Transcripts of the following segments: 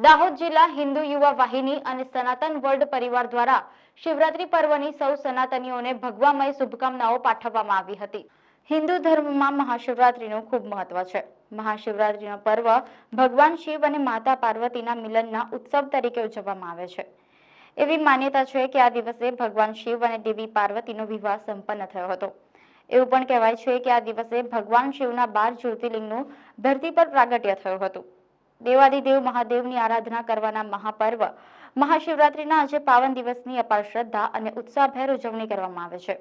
દાહોદ જિલ્લા હિન્દુ યુવા વાહિની અને સનાતન વર્લ્ડ પરિવાર દ્વારા શિવરાત્રી પર્વની સૌ સનાતનીઓને ભગવામય શુભકામનાઓ પાઠવવામાં આવી હતી। હિન્દુ ધર્મમાં મહાશિવરાત્રીનું ખૂબ મહત્વ છે। મહાશિવરાત્રીનો પર્વ ભગવાન શિવ અને માતા પાર્વતીના મિલનના ઉત્સવ તરીકે ઉજવવામાં આવે છે। એવી માન્યતા છે કે આ દિવસે ભગવાન શિવ અને દેવી પાર્વતીનો વિવાહ સંપન્ન થયો હતો। એવું પણ કહેવાય છે કે આ દિવસે ભગવાન શિવના 12 જ્યોતિર્લિંગનું ધરતી પર પ્રાગટ્ય થયું હતું। દેવાદિદેવ મહાદેવની આરાધના કરવાના મહાપર્વ મહાશિવરાત્રીના આજે પાવન દિવસની અપાર શ્રદ્ધા અને ઉત્સાહભેર ઉજવણી કરવામાં આવે છે।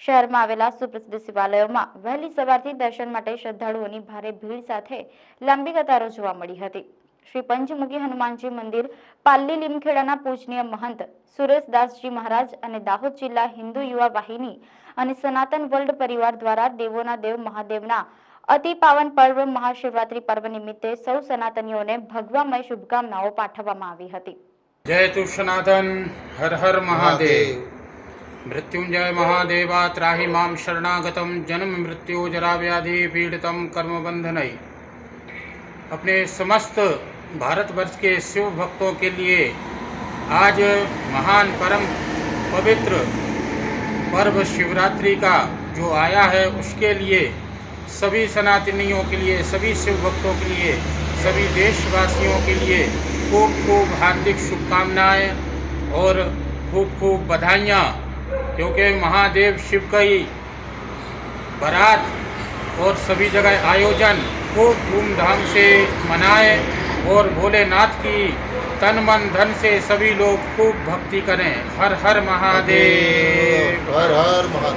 શહેરમાં આવેલા સુપ્રસિદ્ધ શિવાલયોમાં વહેલી સવારથી દર્શન માટે શ્રદ્ધાળુઓની ભારે ભીડ સાથે લાંબી કતારો જોવા મળી હતી। શ્રી પંચમુખી હનુમાનજી મંદિર પાલ્લી લીમખેડાના પૂજનીય મહંત સુરેશદાસજી મહારાજ અને દાહોદ જિલ્લા હિન્દુ યુવા વાહિની અને સનાતન વર્લ્ડ પરિવાર દ્વારા દેવોના દેવ મહાદેવના અતિ પાવન પર્વ મહાશિવરાત્રી પર્વ નિમિત્તે સૌ સનાતનીઓને ભગવામય શુભકામનાઓ પાઠવવામાં આવી હતી। जय तु सनातन हर हर महादेव। मृत्युंजय महादेवा त्राहि मां शरणागतम जन्म मृत्यु जरा व्याधि पीड़ितम कर्म बंधनई। अपने समस्त भारतवर्ष के शिव भक्तों के लिए आज महान परम पवित्र पर्व शिवरात्रि का जो आया है उसके लिए सभी सनातनियों के लिए, सभी शिव भक्तों के लिए, सभी देशवासियों के लिए खूब खूब हार्दिक शुभकामनाएं और खूब खूब बधाइयाँ, क्योंकि महादेव शिव का ही बारात और सभी जगह आयोजन खूब धूमधाम से मनाए और भोलेनाथ की तन मन धन से सभी लोग खूब भक्ति करें। हर हर महादेव, हर हर महादेव।